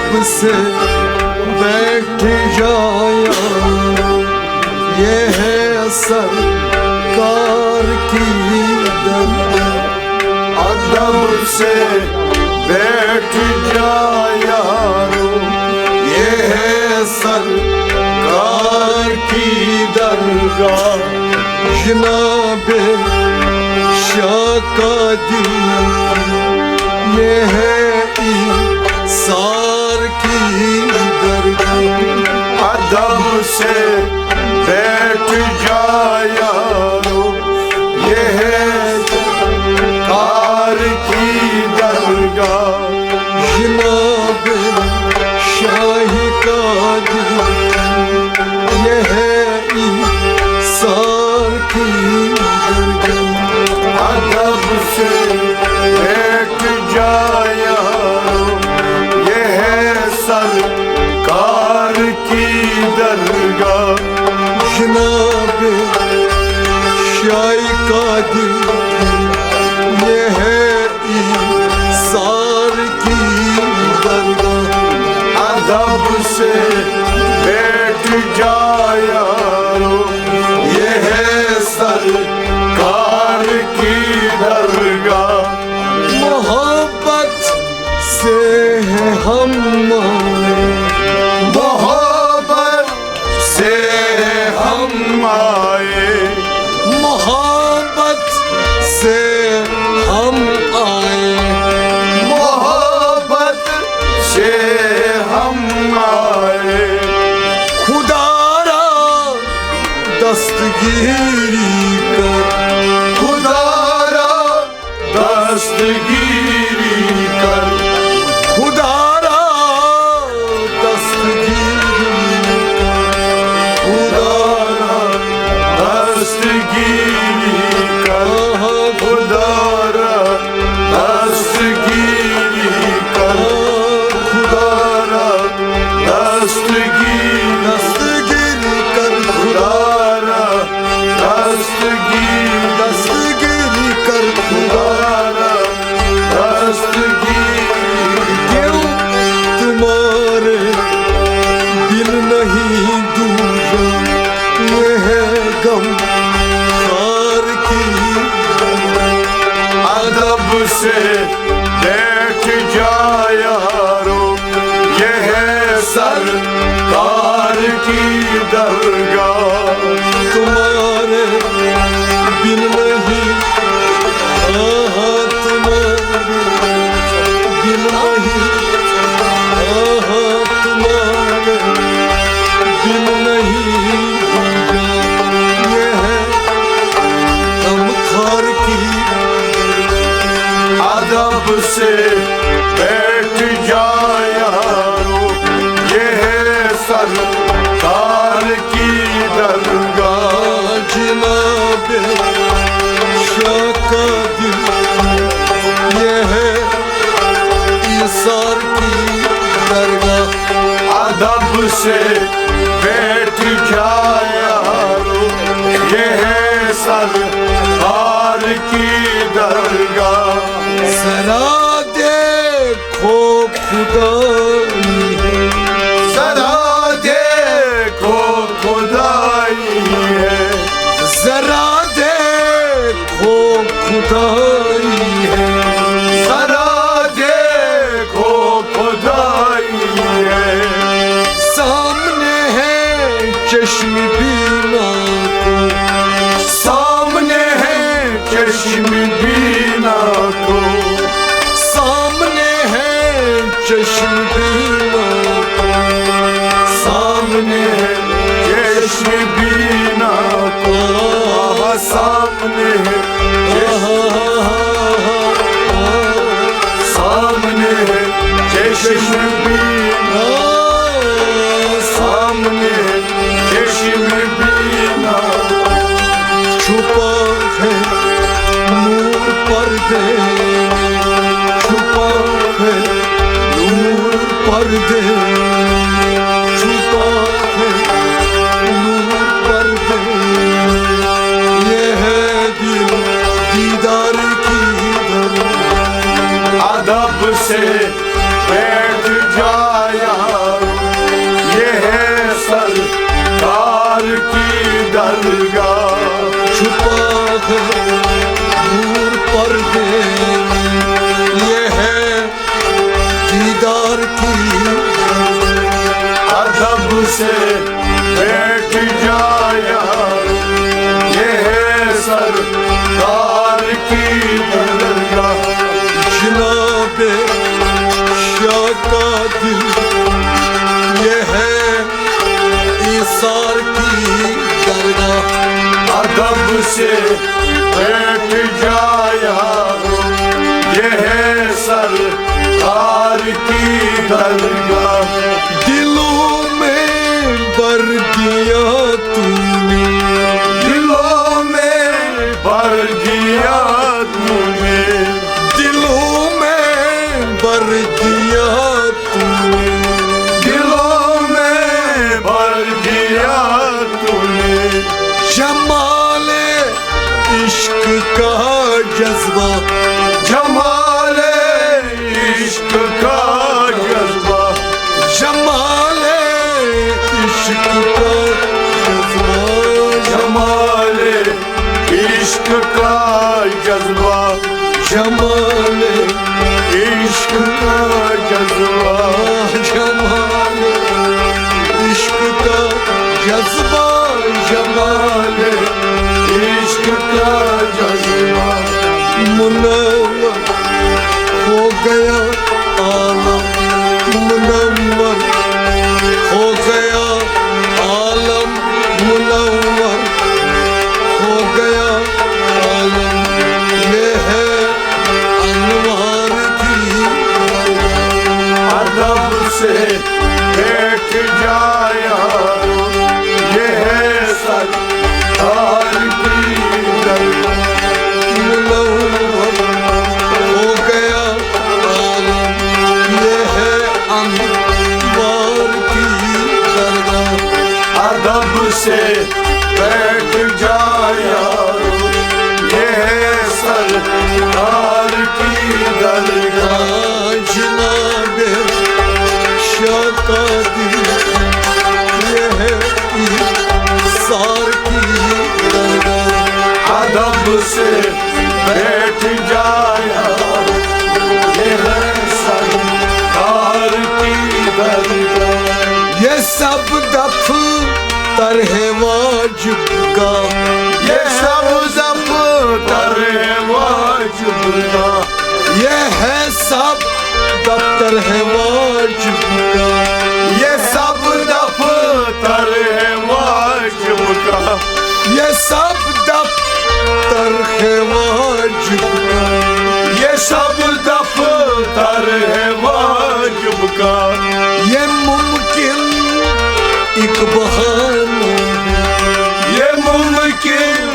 अदब से बैठ जाया, ये है सरकार की दरगाह। अदब से बैठ जाया, ये है सरकार की दरगाह। जनाबे शाह का दिल, ये है सार की दरगाह। अदब से बैठ जाया, ये है कार की दरगाह। जनाब शाही का दिल, ये है सार की दरगाह। अदब से बैठ जाया, ये है सरकार की दरगाह। जनाब शाही का दिल, ये है सार की दरगाह। अदब से बैठ जाया, ये है सरकार की दरगाह। मोहब्बत से है हम आए, मोहब्बत से हम आए, मोहब्बत से हम आए, मोहब्बत से हम आए। खुदारा दस्तगीरी कर, खुदारा दस्तगीरी कर, खुदारा दस्तगीरी कर, खुदारा दस्तगीरी कर, खुदारा दस्तगीरी कर, खुदारा दस्तगीरी दस्तगीरी कर, खुदारा दस्तगीरी दस्तगीरी कर, खुदारा दस्तगीरी। क्यों तुम्हारे दिल नहीं दूजा, ये है गम खार की। अदब से बैठ जाया, ये है सरकार की दरगाह। तुम्हारे दिल नहीं, तुम्हारे दिल नहीं, तुम्हारे दिल नहीं दूजा, ये है गम खार की। अदब से बैठ जाया, ये है सरकार की दरगाह। जनाब शाह का दिल, ये है ईसार की दरगाह। अदब से बैठ जाया, ये है सरकार की दरगाह। जरा देखो खुदाई है, जरा देखो खुदाई है, जरा देखो खुदाई है, जरा देखो खुदाई है। सामने है चश्म बीना को, सामने है चश्म बीना को, सामने है चश्म बीना को, सामने है चश्म बीना को, सामने है सामने है चश्म बीना, सामने है चश्म बीना। छुपा है नूर पर्दे, छुपा है नूर पर्दे, छुपा है नूर पर्दे। ये है दिल दीदार की दरगाह। अदब से बैठ जाया, दिल ये है ईसार की दरगाह। अदब से बैठ जाया ये है सरकार की दरगाह। दिलों में भर दिया तूने, दिलों में भर दिया तूने, दिलों में भर दिया तूने, दिलों में भर दिया तूने। जमाले इश्क का जज्बा, जमाले इश्क का जज्बा, जमाले इश्क का जज्बा, जमाले इश्क का जज्बा, जमाले इश्क का जज्बा, जमाले इश्क का जज्बा, जमाले इश्क का जज्बा। मुनव्वर हो गया आलम, मुनव्वर हो गया आलम, मुनव्वर हो गया आलम। ये है अनवार की अदब से बैठ जाया ये है सरकार की दरगाह। मुनव्वर हो गया आलम, ये है अनवार की दरगाह। अदब से बैठ जाया ये है सरकार की दरगाह। जनाबे शाह का दिल ये है ईसार की दरगाह। अदब से बैठ जाया ये है सरकार की दरगाह। ये सब दफ्तर है वाजिब का, ये सब दफ्तर है वाजिब का, ये है सब दफ्तर है वाजिब का, ये सब दफ्तर है वाजिब का, ये सब दफ्तर है वाजिब का, ये सब दफ्तर है वाजिब का। ये मुमकिन एक बहाना है, ये मुमकिन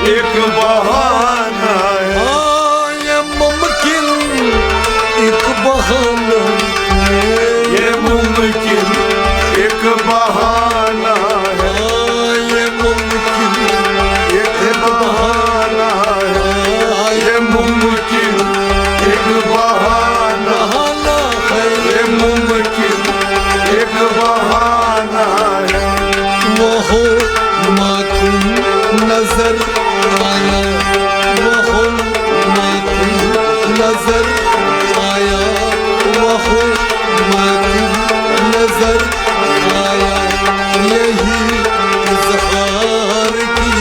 एक बहाना है, हाँ ये मुमकिन एक बहाना है, ये मुमकिन एक बहाना है, हाँ ये मुमकिन एक बहाना है, हाँ ये मुमकिन एक बहाना, बहाना है। ये मुमकिन एक बहाना है। वो हो मातूम नजर आया, वो हो मातूम नजर आया, वो हो मातूम नजर आया। यही इज़हार की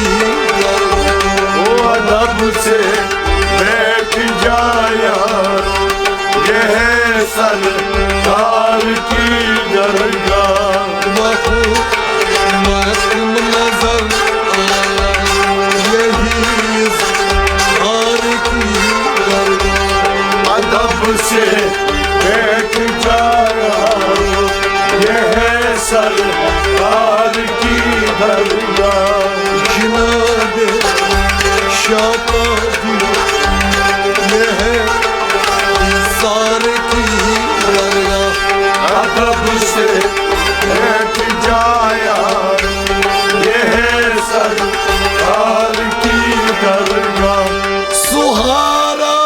दरगाह। वो अदब से बैठ जाया ये है सरकार की दरगाह। वो हो मातूम नजर आया, यही इज़हार की दरगाह। अदब से बैठ जाया ये है सरकार की दरगाह। जनाबे शाह का दिल ये है ईसार की दरगाह। अदब से बैठ जाया ये है सरकार की दरगाह। सुहारा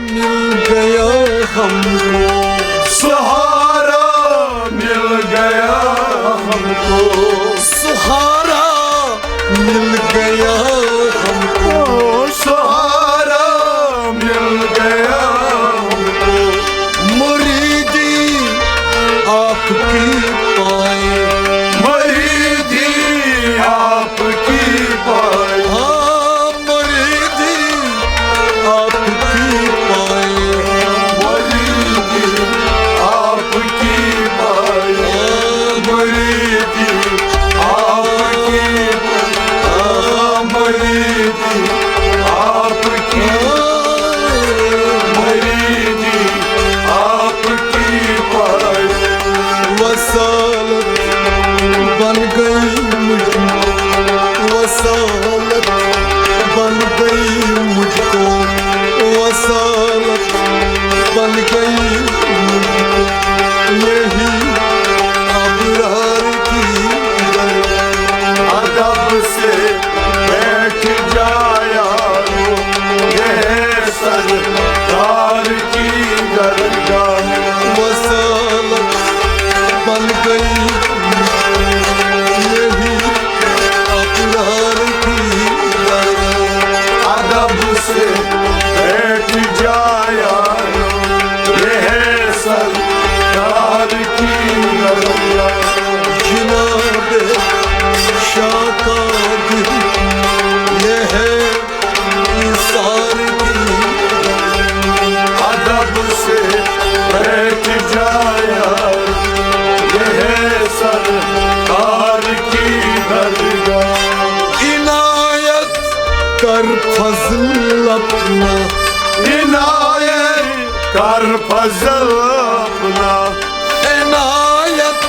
मिल गया हमको, सहारा मिल गया हमको, सुहारा मिल गया हमको, सहारा मिल गया हमको। मुरीदी आपकी पाए, मुरीदी आपकी पाए, हाँ मुरीदी आपकी पाए, मुरीदी आपकी बन गई यही अबरार की दरगाह। अदब से बैठ जाया यह सरकार की दरगाह। वसालत बन गई यही अबरार की दरगाह। अदब से बैठ जाया यह सरकार की दरगाह। जनाब शाह का दिल ये है इसार की। अदब से बैठ जाया यह सरकार की दरगाह। इनायत कर फजल अपना इनायत कर फजल अपना। इनायत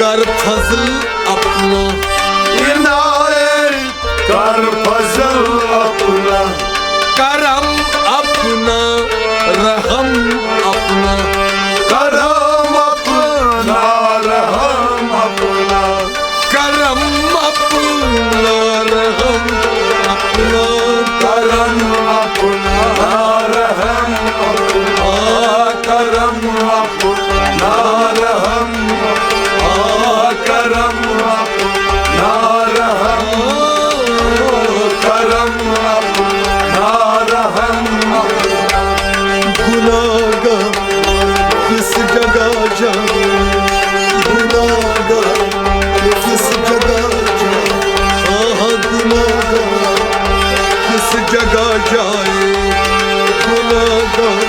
कर फजल अपना इनायत कर फजल अपना। करम अपना रहम अपना करम अपना रहम अपना। करम अपना रहम अपना करम अपना रहम अपना। करम अपना रहम अपना। करम अपना रहम। करम अपना रहम अपना। गुनाहगार किस जगह जाए गुनाहगार किस जगह जाए गुनाहगार किस जगह जाए गुनाहगार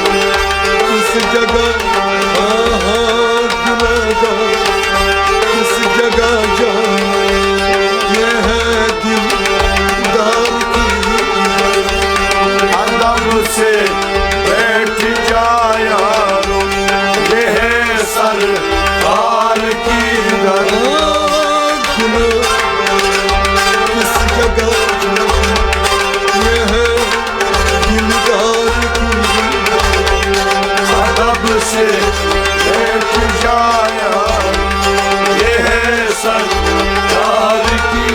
किस जगह गुनाहगार किस जगह जाए ये है दिलदार की। अदब से बैठ जाया यह सरकार की दरगाह। किस जगह ये है दिलदार की। अदब से बैठ जाया यह सरकार की।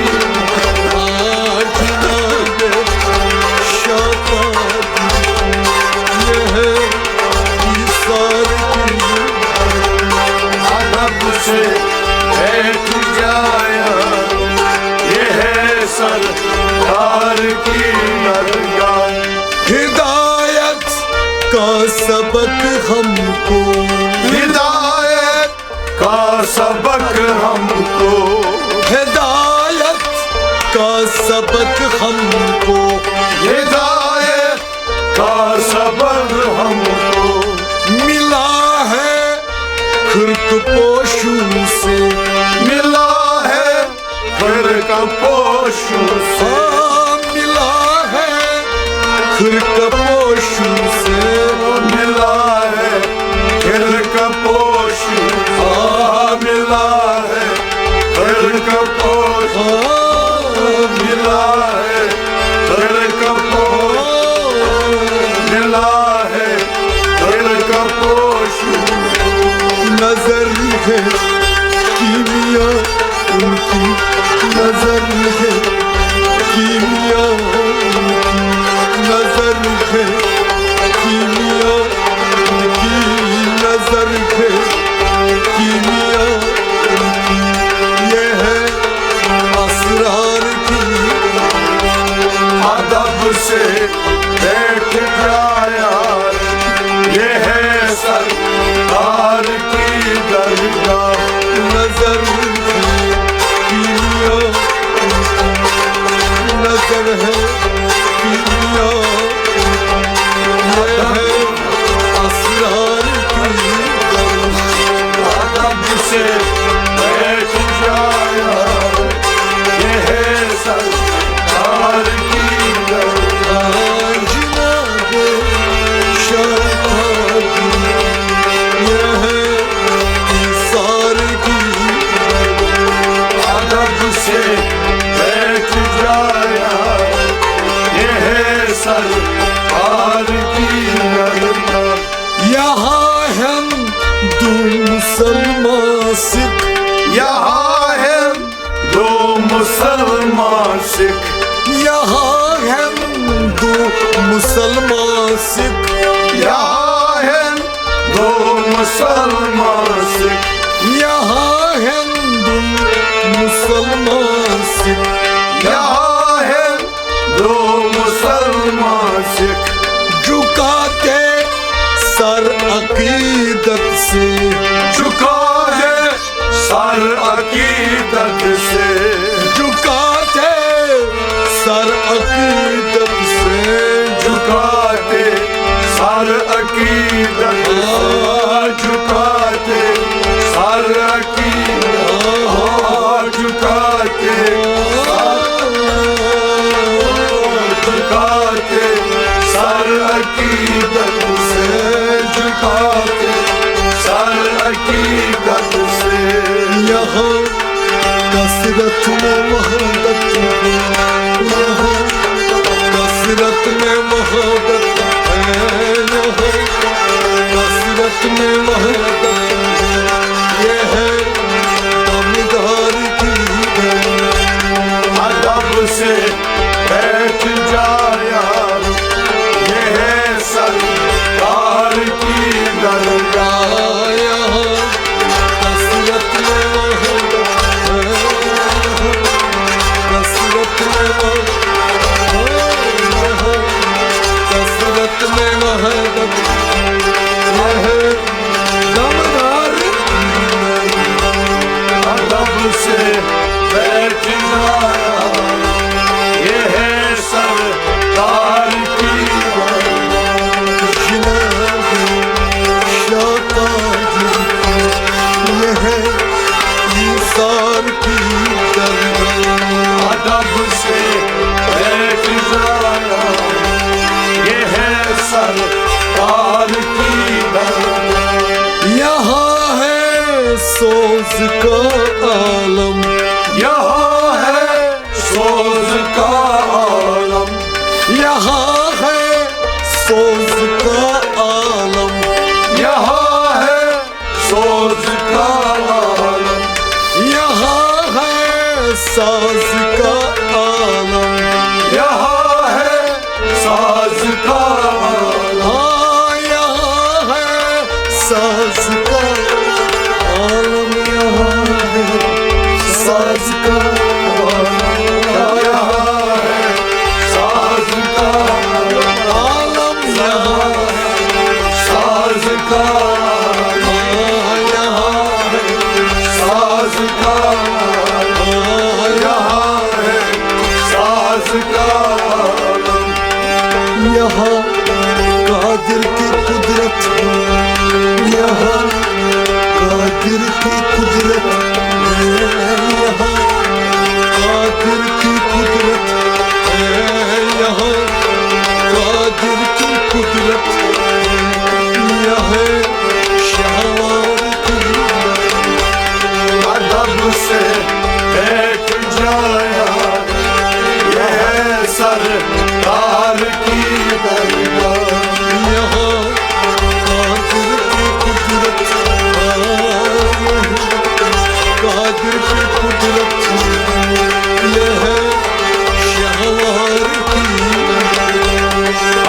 ये है इसार की। अदब से बैठ जाया यह सरकार की दरगाह। हिदायत का सबक हमको हिदायत का सबक हमको। हिदायत का सबक हमको हिदायत का सबक हमको मिला है खुर्कपोशू से। मिला है खुर्कपोशू से। मिला है खुर्कपोशू से। मिला है खुर्कपोशू। मिला है खुर्कपोशू। मिला है खुर्कपोशू। मिला है खुर्कपोशू। नजर है कीमिया उनकी नजर है कीमिया उनकी नजर है कीमिया उनकी नजर है कीमिया उनकी। ये है असरार की। अदब से बैठ जाया यह सरकार की दरगाह। दो मुसलमान सिख, यहाँ हिंदू मुसलमान सिख, यहाँ है दो मुसलमान सिख, झुकाते सर अकीदत से, झुका है सर अकीदत से, झुकाते सर अकीदत से, झुकाते सर अकीदत से, झुकाते सर अकीदत, झुकाते झुकाते सर अकीदत से, झुकाते सर अकीदत से। यहाँ कसरत में मोहब्बत है, यहाँ कसरत में मोहब्बत है, यहाँ कसरत में मोहब्बत है, ये है दमदार की है। अदब से बैठ जाया, ये है सरकार की दरगाह, यहाँ कसरत में मोहब्बत है, कसरत में कसरत में मोहब्बत है, दमदार अदब से बैठ जाया, ये है सरकार की अदब से बैठ जाया, ये है सरकार की दरगाह। यहाँ है सोज का आलम, यहाँ है सोज का आलम, यहाँ है सोज का आलम, यहाँ है सोज का आलम, यहाँ है साज का आलम, यहाँ है साज का आलम, हाँ यहाँ है साज का आलम, यहाँ है साज का यहाँ है साज का आलम, यहाँ साज का यहाँ साज का यहाँ है साज का यहाँ कादिर की कुदरत है, यहाँ कादिर की कुदरत है, यहाँ कादिर की कुदरत है, यहाँ कादिर की कुदरत है, यहाँ शावार की अदब से बैठ जाया, ये है सरकार की दरगाह। यहाँ कादिर की कुदरत है, कादिर की कुदरत ये है शावार की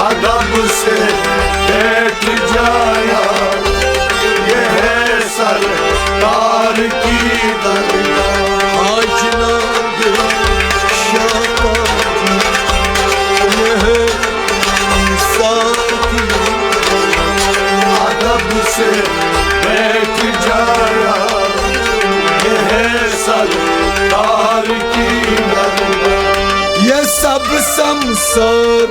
अदब से बैठ जाया, ये है सरकार की दरगाह। आज नाद शाकाजी ये है इंसान की अदब से बैठ जाया, ये है सरकार की दरगाह। ये सब संसार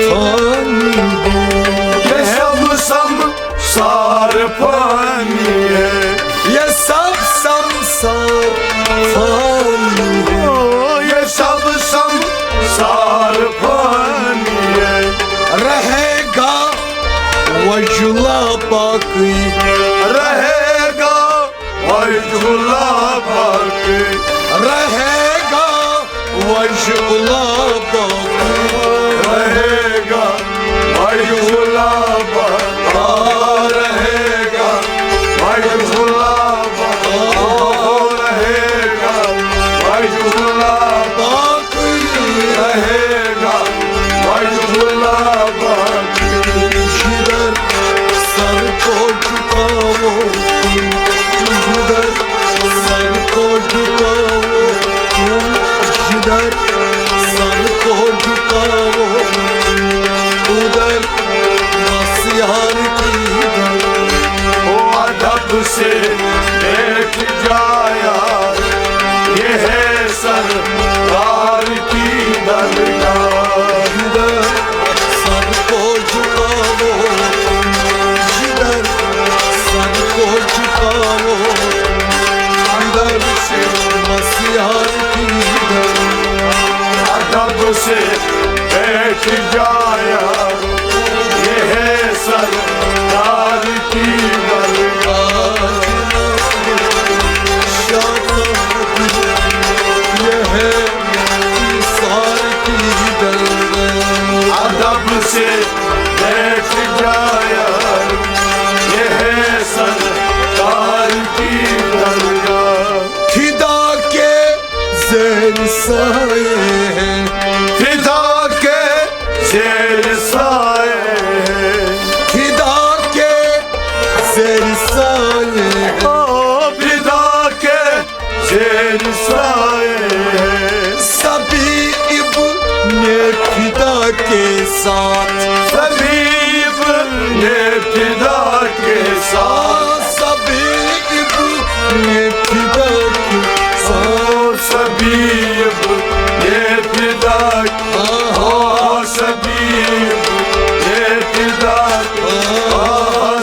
फानी है, ये सब संसार पानी है, ये सब संसार फानी है, ये सब संसार पानी है, रहेगा वजुला बाकी, रहेगा वजुला बाकी, रहेगा वजुला बाकी, रहेगा वजुला बाकी, रहेगा वजुला बाकी, रहेगा वजुला बाकी रहेगा वजुला बाकी। जिधर सर को झुका मसीहार की ओ अदब से बैठ जाया, ये है सरकार की दरगाह। सर को झुकाओ, जिधर सर को झुकाओ, अंदर से मसीहार की अदब से बैठ जाया, ये है सरकार की दरगाह। ये है ईसार की दरगाह। अदब से बैठ जाया, ये है सरकार की दरगाह। फिदा के ज़ेर साए हैं, फिदा के ज़ेर साए, फिदा के ज़ेर साए हैं। ओ फिदा के ज़ेर साए, सभी इब्ने फिदा के साथ, सभी इब्ने फिदा के साथ, सभी इब्ने फिदा के साथ, सभी इब्ने फिदा के, ओ सभी इब्ने फिदा के, ओ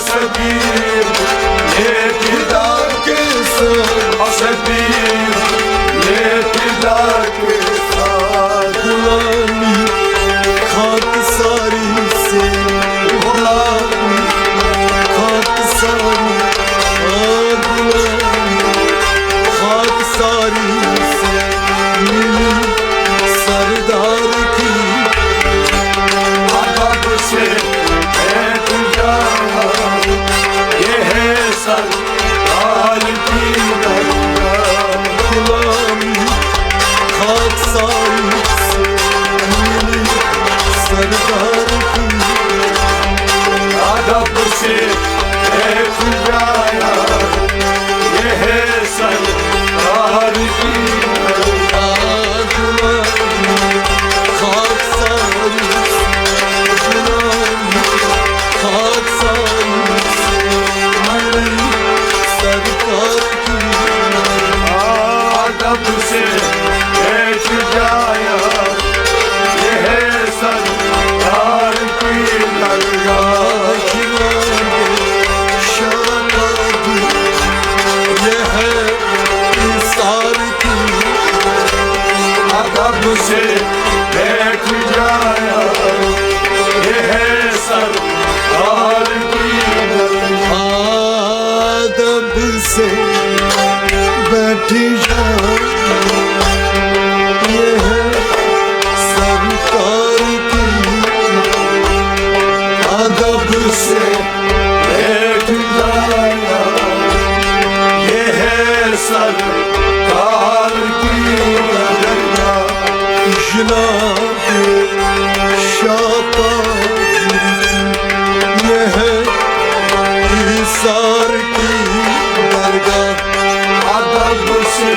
सभी इब्ने फिदा के साथ सभी इब्ने फिदा के साथ। गुलामी खाकसारी से, गुलामी खाकसारी, गुलामी खाकसारी से मिली सरदार की। अदब से बैठ जाया, ये है सरकार की दरगाह। गुलामी खाकसारी से मिली सरदार की। अदब से बैठ जाया, ये है सरकार की दरगाह। गुलामी खाकसारी से, गुलामी खाकसारी से मिली सरदार की। अदब से बैठ जाया, ये है सरकार की दरगाह। ये है इंसार की। अदब से बैठ जाया, ये है सरकार की दरगाह। आदब से बैठ जाओ, ये है सरकार की। अदब से बैठ जाया, ये है सरकार की दरगाह। जनाब शाहबाज, ये है ईसार की दरगाह। अदब से